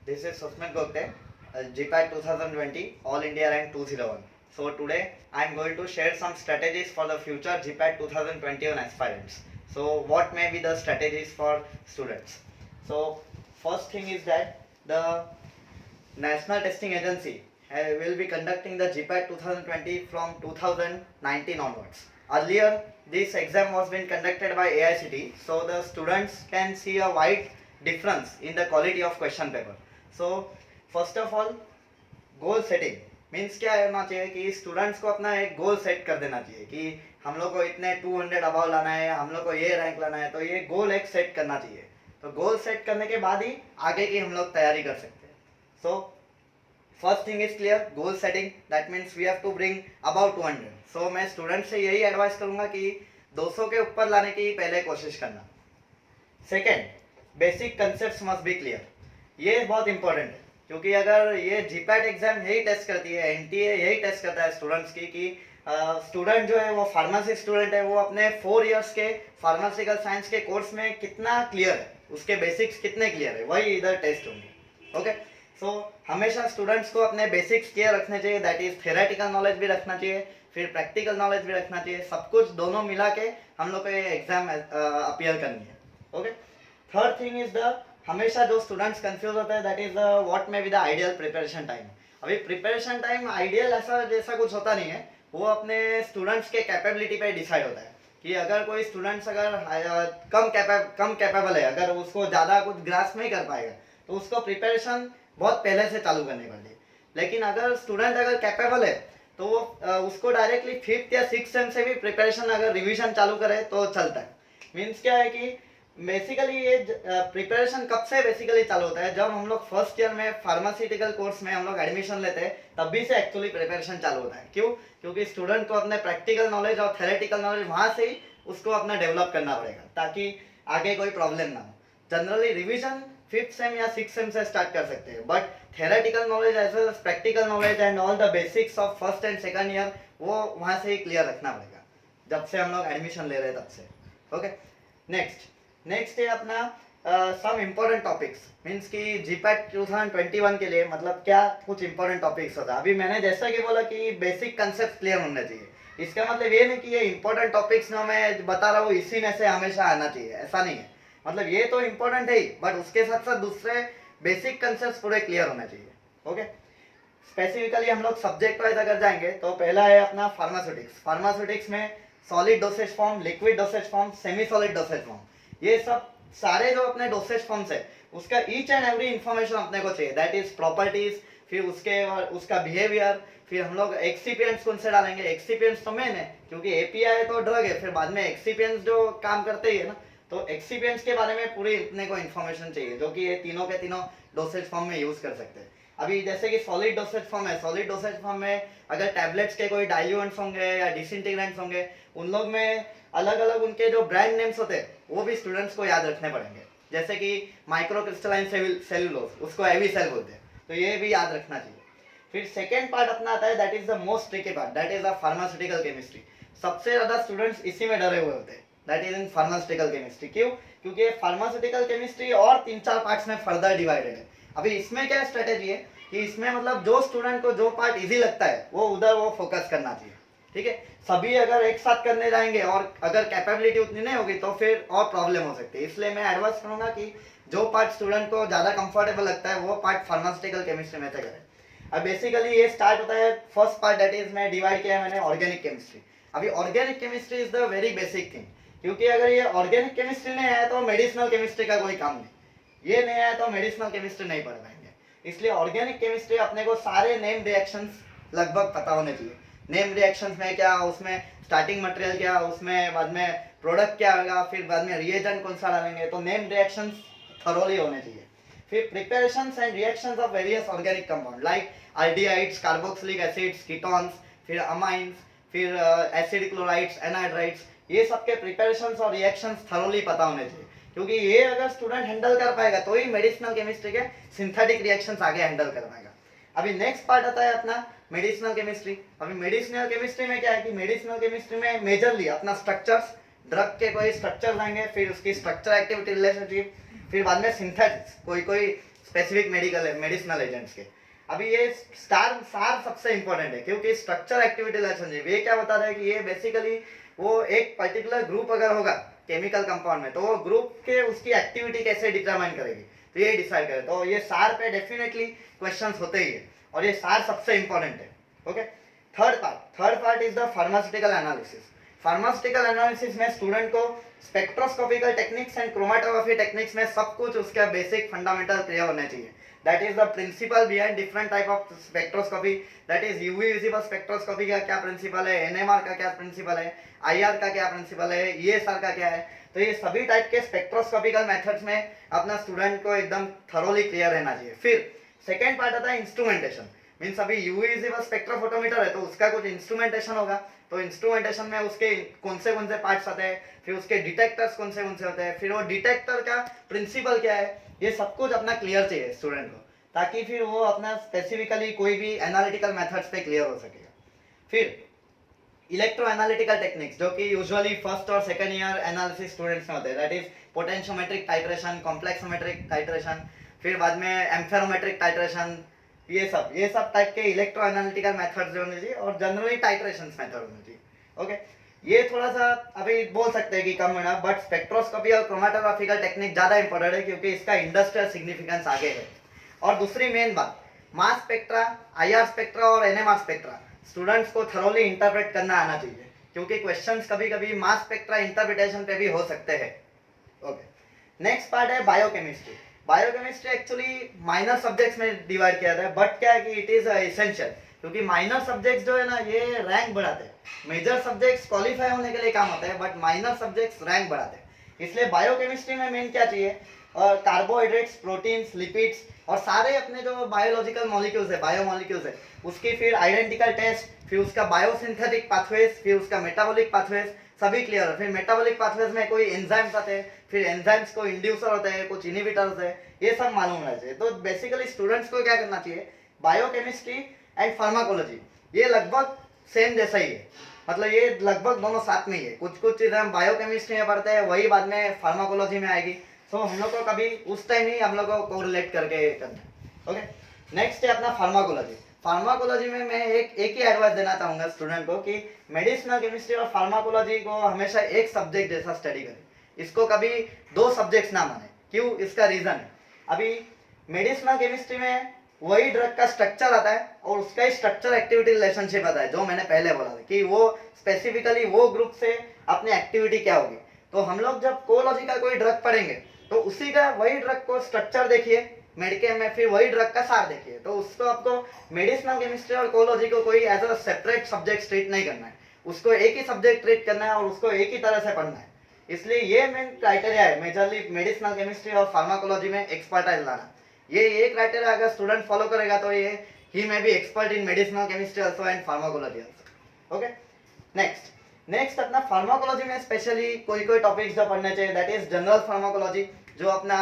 This is Susmit Gopte, GPAT 2020, All India Rank 201. So today I am going to share some strategies for the future GPAT 2021 aspirants. So what may be the strategies for students? So first thing is that the National Testing Agency will be conducting the GPAT 2020 from 2019 onwards. Earlier, this exam was being conducted by AICTE, so the students can see a wide difference in the quality of question paper. So, first of all, goal setting means क्या होना चाहिए कि students को अपना एक goal set कर देना चाहिए कि हम लोग को इतने 200 अबाव लाना है, हम लोग को ये रैंक लाना है, तो ये गोल एक सेट करना चाहिए. तो गोल सेट करने के बाद ही आगे की हम लोग तैयारी कर सकते हैं. So first thing is clear, goal setting, that means we have to bring about 200. So मैं स्टूडेंट से यही एडवाइस करूंगा कि 200 के ऊपर लाने की पहले कोशिश करना. Second, basic concept must be clear. ये बहुत इंपॉर्टेंट है क्योंकि अगर ये जीपैट एग्जाम यही टेस्ट करती है, एनटीए यही टेस्ट करता है स्टूडेंट्स की कि स्टूडेंट जो है वो फार्मेसी स्टूडेंट है, वो अपने 4 इयर्स के फार्मासिकल साइंस के कोर्स में कितना क्लियर है, उसके बेसिक्स कितने क्लियर है, वही इधर टेस्ट होंगे. ओके, सो हमेशा स्टूडेंट्स को अपने बेसिक्स क्लियर रखने चाहिए, दैट इज थेरेटिकल नॉलेज भी रखना चाहिए, फिर प्रैक्टिकल नॉलेज भी रखना चाहिए. सब कुछ दोनों मिला के हम लोग को ये एग्जाम अपीयर करनी है. Okay, third thing is the, हमेशा जो स्टूडेंट्स कंफ्यूज होते हैं, that is what may be the ideal preparation time. अभी प्रिपरेशन टाइम आइडियल ऐसा जैसा कुछ होता नहीं है, वो अपने स्टूडेंट्स के कैपेबिलिटी पे डिसाइड होता है कि अगर कोई स्टूडेंट्स अगर कम कैपेबल है, अगर उसको ज़्यादा कुछ ग्रास्प नहीं कर पाएगा, तो उसको प्रिपरेशन बहुत पहले से चालू करनी पड़ती. लेकिन अगर स्टूडेंट अगर कैपेबल है तो वो उसको डायरेक्टली 5th या 6th सेम से भी प्रिपरेशन अगर रिविजन चालू करे तो चलता है. मीन्स क्या है कि बेसिकली ये प्रिपरेशन कब से बेसिकली चालू होता है, जब हम लोग फर्स्ट ईयर में फार्मास्यूटिकल कोर्स में हम लोग एडमिशन लेते हैं, तभी से एक्चुअली प्रिपरेशन चालू होता है. क्यों? क्योंकि स्टूडेंट को अपने प्रैक्टिकल नॉलेज और थेरेटिकल नॉलेज वहाँ से ही उसको अपना डेवलप करना पड़ेगा ताकि आगे कोई प्रॉब्लम ना हो. जनरली रिविजन 5th सेम या 6th सेम से स्टार्ट कर सकते हैं, but theoretical knowledge as well as practical knowledge and all the basics of first and second year वो वहाँ से ही क्लियर रखना पड़ेगा जब से हम लोग एडमिशन ले रहे हैं तब से. ओके, नेक्स्ट है अपना सम इम्पोर्टेंट टॉपिक्स. मीन्स कि जीपैट 2021 के लिए मतलब क्या कुछ इम्पोर्टेंट टॉपिक्स होता है. अभी मैंने जैसा कि बोला कि बेसिक कंसेप्ट क्लियर होना चाहिए. इसका मतलब ये नहीं कि ये इम्पोर्टेंट टॉपिक्स ना मैं बता रहा हूँ इसी में से हमेशा आना चाहिए, ऐसा नहीं है. मतलब ये तो इम्पोर्टेंट है ही, बट उसके साथ साथ दूसरे बेसिक कंसेप्ट पूरे क्लियर होने चाहिए. ओके, स्पेसिफिकली हम लोग सब्जेक्ट वाइज अगर जाएंगे तो पहला है अपना फार्मास्यूटिक्स. फार्मास्यूटिक्स में solid dosage form, liquid dosage form, semi solid dosage form, ये सब सारे जो अपने डोसेज फॉर्म्स है उसका ईच एंड एवरी इंफॉर्मेशन अपने को चाहिए, दैट इज प्रॉपर्टीज, फिर उसका बिहेवियर, फिर हम लोग एक्सिपिएंट्स कौन से डालेंगे. एक्सिपिएंट्स तो मेन है क्योंकि एपीआई तो ड्रग है, फिर बाद में एक्सिपिएंट्स जो काम करते ही है ना, तो एक्सिपिएंट्स के बारे में पूरी अपने को इन्फॉर्मेशन चाहिए जो कि ये तीनों के तीनों डोसेज फॉर्म में यूज कर सकते हैं. अभी जैसे कि सॉलिड डोसेज फॉर्म है, सॉलिड डोसेज फॉर्म में अगर टैबलेट्स के कोई डाइल्यूएंट्स होंगे या डिसइंटीग्रेंट्स होंगे, उन लोग में अलग अलग उनके जो ब्रांड नेम्स होते हैं वो भी स्टूडेंट्स को याद रखने पड़ेंगे. जैसे कि माइक्रो क्रिस्टलाइन सेलुलोज, उसको एवी सेल बोलते हैं, तो ये भी याद रखना चाहिए. फिर सेकेंड पार्ट अपना आता है, that is the most tricky part, that is the pharmaceutical chemistry. सबसे ज्यादा स्टूडेंट्स इसी में डरे हुए होते हैं, that is in pharmaceutical chemistry. क्यों? क्योंकि फार्मास्यूटिकल केमिस्ट्री और 3-4 पार्ट्स में फर्दर डिवाइडेड है. अभी इसमें क्या स्ट्रेटेजी है कि इसमें मतलब जो स्टूडेंट को जो पार्ट इजी लगता है वो उधर वो फोकस करना चाहिए. ठीक है, सभी अगर एक साथ करने जाएंगे और अगर कैपेबिलिटी उतनी नहीं होगी तो फिर और प्रॉब्लम हो सकती है. इसलिए मैं एडवाइस करूंगा कि जो पार्ट स्टूडेंट को ज़्यादा कंफर्टेबल लगता है वो पार्ट फार्मास्यूटिकल केमिस्ट्री में से करें. अब बेसिकली ये स्टार्ट होता है, फर्स्ट पार्ट दैट इज मैं डिवाइड किया है मैंने ऑर्गेनिक केमिस्ट्री. अभी organic chemistry is the very basic thing, क्योंकि अगर ये ऑर्गेनिक केमिस्ट्री नहीं आया तो मेडिसिनल केमिस्ट्री का कोई काम नहीं, ये नहीं आया तो मेडिसिनल केमिस्ट्री नहीं पढ़ पाएंगे. इसलिए ऑर्गेनिक केमिस्ट्री अपने को सारे नेम रिएक्शंस लगभग पता होने चाहिए. नेम रिएक्शंस में क्या, उसमें स्टार्टिंग मटेरियल क्या, उसमें बाद में प्रोडक्ट क्या होगा, फिर बाद में रिएजेंट कौन सा डालेंगे, तो नेम रिएक्शंस थरोली होने चाहिए. फिर preparations and reactions of various organic compound like aldehydes, carboxylic acids, ketones, फिर अमाइंस, फिर एसिड क्लोराइड्स, एनहाइड्राइड्स, ये सब के प्रिपरेशंस और रिएक्शंस थरोली पता होने चाहिए. क्योंकि ये अगर स्टूडेंट हैंडल कर पाएगा तो ही मेडिसिनल केमिस्ट्री के सिंथेटिक रिएक्शंस आगे हैंडल कर पाएगा. अभी नेक्स्ट पार्ट आता है अपना मेडिसिनल केमिस्ट्री. अभी मेडिसिनल केमिस्ट्री में क्या है कि मेडिसिनल केमिस्ट्री में मेजरली अपना स्ट्रक्चर्स, ड्रग के कोई स्ट्रक्चर आएंगे, फिर उसकी स्ट्रक्चर एक्टिविटी रिलेशनशिप, फिर बाद में सिंथेटिक्स, कोई स्पेसिफिक मेडिसिनल एजेंट्स के। अभी ये सार सबसे इंपॉर्टेंट है क्योंकि स्ट्रक्चर एक्टिविटी रिलेशनशिप ये क्या बता रहा है कि ये बेसिकली वो एक पर्टिकुलर ग्रुप अगर होगा केमिकल कंपाउंड में तो वो ग्रुप के उसकी एक्टिविटी कैसे डिटरमाइन करेगी तो ये डिसाइड करे। तो ये सार पे डेफिनेटली क्वेश्चंस होते ही है और ये सार सबसे इंपॉर्टेंट है। Okay, third part is the pharmaceutical analysis. Pharmaceutical analysis में स्टूडेंट को स्पेक्ट्रोस्कोपिकल टेक्निक्स एंड क्रोमेटोग्राफी टेक्निक्स में सब कुछ उसका बेसिक फंडामेंटल क्लियर होने चाहिए। That is the principle behind different type of spectroscopy. That is UV visible spectroscopy का क्या प्रिंसिपल है, एनएमआर का क्या प्रिंसिपल है, आईआर का क्या प्रिंसिपल है, ईएसआर का क्या है। तो ये सभी टाइप के स्पेक्ट्रोस्कोपिकल मेथड्स में अपना स्टूडेंट को एकदम थरोली क्लियर रहना चाहिए। फिर सेकेंड पार्ट आता है इंस्ट्रूमेंटेशन। मीन्स अभी यूवी विजिबल स्पेक्ट्रोफोटोमीटर है तो उसका कुछ इंस्ट्रूमेंटेशन होगा। तो इंस्ट्रूमेंटेशन में उसके कौन से पार्ट्स आते हैं, फिर उसके डिटेक्टर्स कौन से होते हैं, फिर वो डिटेक्टर का प्रिंसिपल क्या है, ये सब कुछ अपना क्लियर चाहिए स्टूडेंट को ताकि फिर वो अपना स्पेसिफिकली कोई भी एनालिटिकल मेथड्स पे क्लियर हो सकेगा। फिर इलेक्ट्रो एनालिटिकल टेक्निक्स जो कि यूजुअली फर्स्ट और सेकंड ईयर एनालिसिस स्टूडेंट्स में होते हैं। That is potentiometric titration, complexometric titration, फिर बाद में एम्फेरोमेट्रिक टाइट्रेशन, ये सब टाइप के इलेक्ट्रो एनालिटिकल मेथड्स होने चाहिए और जनरली टाइट्रेशन मेथड होने चाहिए। ओके, ये थोड़ा सा अभी बोल सकते हैं कि कम होना, बट स्पेक्ट्रोस्कोपी और क्रोमेटोग्राफिकल टेक्निक ज्यादा इंपॉर्टेंट है क्योंकि इसका इंडस्ट्रियल सिग्निफिकेंस आगे है। और दूसरी मेन बात, मास स्पेक्ट्रा, आईआर स्पेक्ट्रा और एनएमआर स्पेक्ट्रा स्टूडेंट्स को थरोली इंटरप्रेट करना आना चाहिए क्योंकि क्वेश्चंस कभी कभी मास स्पेक्ट्रा इंटरप्रिटेशन पे भी हो सकते हैं। ओके, नेक्स्ट पार्ट है biochemistry. Biochemistry actually minor subjects में डिवाइड किया था, बट क्या है कि इट इज एसेंशियल क्योंकि माइनर सब्जेक्ट्स जो है ना ये रैंक बढ़ाते हैं। मेजर सब्जेक्ट्स क्वालिफाई होने के लिए काम होते हैं बट माइनर सब्जेक्ट्स रैंक बढ़ाते हैं। इसलिए बायोकेमिस्ट्री में मेन क्या चाहिए, कार्बोहाइड्रेट्स, प्रोटीन्स, लिपिड्स और सारे अपने जो बायोलॉजिकल मॉलिक्यूल्स है, बायोमॉलिक्यूल्स है, उसकी फिर आइडेंटिकल टेस्ट, फिर उसका बायोसिंथेटिक पाथवेज, फिर उसका मेटाबॉलिक पाथवेज सभी क्लियर है। फिर मेटाबॉलिक पाथवेज में कोई एंजाइम्स आते हैं, फिर एंजाइम्स को इंड्यूसर होते हैं, कुछ इनहिबिटर्स है, ये सब मालूम होना चाहिए। तो बेसिकली स्टूडेंट्स को क्या करना चाहिए, बायोकेमिस्ट्री एंड फार्माकोलॉजी ये लगभग सेम जैसा ही है, मतलब ये लगभग दोनों साथ में ही है। कुछ चीजें हम बायोकेमिस्ट्री में पढ़ते हैं वही बाद में फार्माकोलॉजी में आएगी। सो हम लोग को कभी उस टाइम ही हम लोग को कोरिलेट करके करना है। ओके, नेक्स्ट है अपना फार्माकोलॉजी। फार्माकोलॉजी में मैं एक ही एडवाइस देना चाहूंगा स्टूडेंट को कि मेडिसिनल केमिस्ट्री और फार्माकोलॉजी को हमेशा एक सब्जेक्ट जैसा स्टडी करें, इसको कभी दो सब्जेक्ट्स ना माने। क्यों, इसका रीजन है, अभी मेडिसिनल केमिस्ट्री में वही ड्रग का स्ट्रक्चर आता है और उसका ही स्ट्रक्चर एक्टिविटी रिलेशनशिप आता है जो मैंने पहले बोला था कि वो स्पेसिफिकली वो ग्रुप से अपनी एक्टिविटी क्या होगी। तो हम लोग जब कोलॉजी का कोई ड्रग पढ़ेंगे तो उसी का वही ड्रग को स्ट्रक्चर देखिए मेडिकेम में, फिर वही ड्रग का सार देखिए। तो उसको आपको मेडिसिनल केमिस्ट्री और कोलॉजी को कोई as a separate subject treat नहीं करना है, उसको एक ही सब्जेक्ट ट्रीट करना है और उसको एक ही तरह से पढ़ना है। इसलिए ये मेन क्राइटेरिया है मेजरली मेडिसिनल केमिस्ट्री और फार्माकोलॉजी में एक्सपर्टाइज लाना। ये क्राइटेरिया अगर स्टूडेंट फॉलो करेगा तो ये ही may be expert in medicinal chemistry also and pharmacology also. Okay, next अपना फार्माकोलॉजी में स्पेशली कोई टॉपिक्स जो पढ़ने चाहिए, दैट इज जनरल फार्माकोलॉजी जो अपना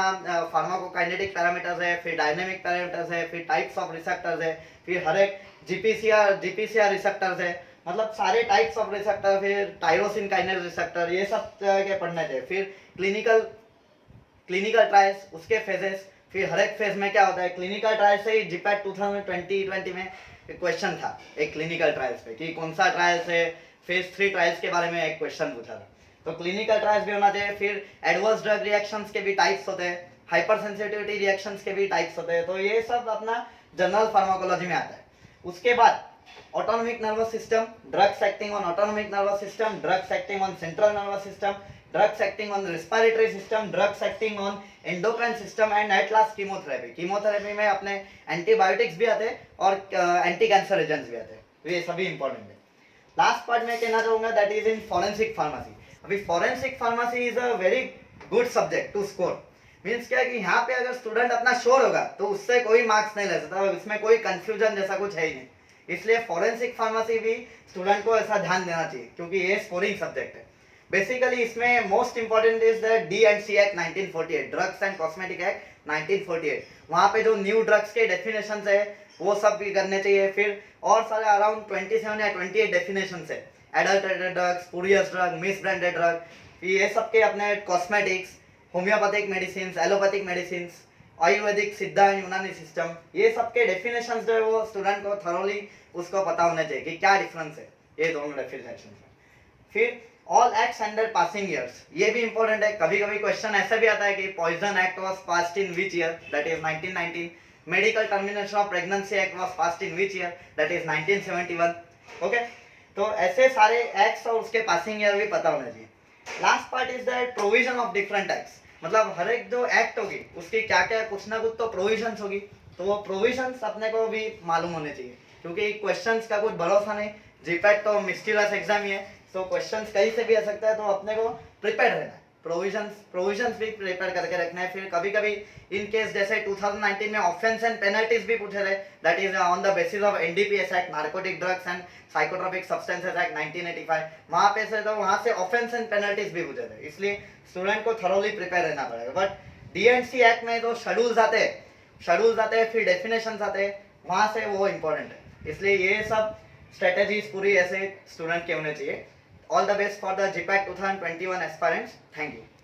फार्माकोकाइनेटिक पैरामीटर्स है, फिर डायनेमिक पैरामीटर्स है, फिर टाइप्स ऑफ रिसेप्टर्स है, फिर हर एक जीपीसीआर रिसेप्टर्स है, मतलब सारे टाइप्स ऑफ रिसेप्टर, फिर टायरोसिन काइनेस रिसेप्टर, ये सब के पढ़ने चाहिए। फिर क्लिनिकल ट्रायल्स, उसके फेजेस, फिर हर एक फेज में क्या होता है। क्लिनिकल ट्रायल से ही जीपैट 2020 में क्वेश्चन था एक क्लिनिकल ट्रायल्स पे कि कौन सा ट्रायल्स है, फेज 3 ट्रायल्स के बारे में एक क्वेश्चन पूछा था। तो क्लिनिकल ट्रायल्स भी होना चाहिए। फिर एडवर्स ड्रग रिएक्शंस के भी टाइप्स होते हैं, हाइपर सेंसिटिविटी रिएक्शंस के भी टाइप्स होते हैं। तो ये सब अपना जनरल फार्माकोलॉजी में आता है। उसके बाद autonomic nervous system, drugs acting on autonomic nervous system, drugs acting on central nervous system, drugs acting on respiratory system, drugs acting on endocrine system and at last chemotherapy में अपने antibiotics भी आते हैं और एंटी कैंसर एजेंट्स भी आते हैं। तो ये सभी इंपॉर्टेंट है। लास्ट पार्ट में कहना चाहूंगा that is in forensic pharmacy. अभी forensic pharmacy is a very good subject to score. Means क्या है कि यहाँ पे अगर स्टूडेंट अपना श्योर होगा तो उससे कोई मार्क्स नहीं ले सकता, उसमें कोई कंफ्यूजन जैसा कुछ है ही नहीं। इसलिए फॉरेंसिक फार्मेसी भी स्टूडेंट को ऐसा ध्यान देना चाहिए क्योंकि ये स्कोरिंग सब्जेक्ट है। बेसिकली इसमें most important is the D&C act 1948, drugs and cosmetic act 1948। वहाँ पे जो न्यू ड्रग्स के डेफिनेशन है वो सब भी करने चाहिए। फिर और सारे अराउंड 27 या 28 डेफिनेशन है, adulterated drugs, spurious drug, miss branded drug, ये सब के अपने cosmetics, homeopathic medicine, allopathic medicine Ayurvedic, सिद्धा एंड यूनानी सिस्टम, ये सब के डेफिनेशंस जो है वो स्टूडेंट को थरोली उसको पता होना चाहिए कि क्या डिफरेंस है ये दोनों डेफिनेशन में। फिर all acts under passing years, ये भी इंपॉर्टेंट है। कभी कभी क्वेश्चन ऐसा भी आता है कि poison act was passed in which year, that is 1919। Medical termination of pregnancy act was passed in which year, that is 1971। Okay, तो ऐसे सारे एक्ट्स और उसके पासिंग ईयर भी पता होना चाहिए। Last part is that provision of different acts, मतलब हर एक जो एक्ट होगी उसकी क्या क्या कुछ ना कुछ तो प्रोविजंस होगी, तो वो प्रोविजंस अपने को भी मालूम होने चाहिए, क्योंकि क्वेश्चंस का कुछ भरोसा नहीं। जीपैट तो मिस्टीरियस एग्जाम ही है, तो क्वेश्चंस कहीं से भी आ सकता है, तो अपने को प्रिपेयर रहना है। प्रोविजंस भी प्रिपेयर करके रखना है। फिर कभी कभी इन केस जैसे 2019 में ऑफेंस एंड पेनल्टीज भी पूछे थे, that is on the basis of NDPS act, narcotic drugs and psychotropic substances act 1985। वहां पे से तो वहां से ऑफेंस एंड पेनल्टीज भी पूछे थे, इसलिए स्टूडेंट को थरोली प्रिपेयर रहना पड़ेगा। बट डीएनसी एक्ट में तो शेड्यूल्स आते हैं, फिर डेफिनेशंस आते हैं, वहां से वो इंपॉर्टेंट है। इसलिए ये सब स्ट्रेटेजीज पूरी ऐसे स्टूडेंट के होने चाहिए। All the best for the GPAT 2021 aspirants, thank you.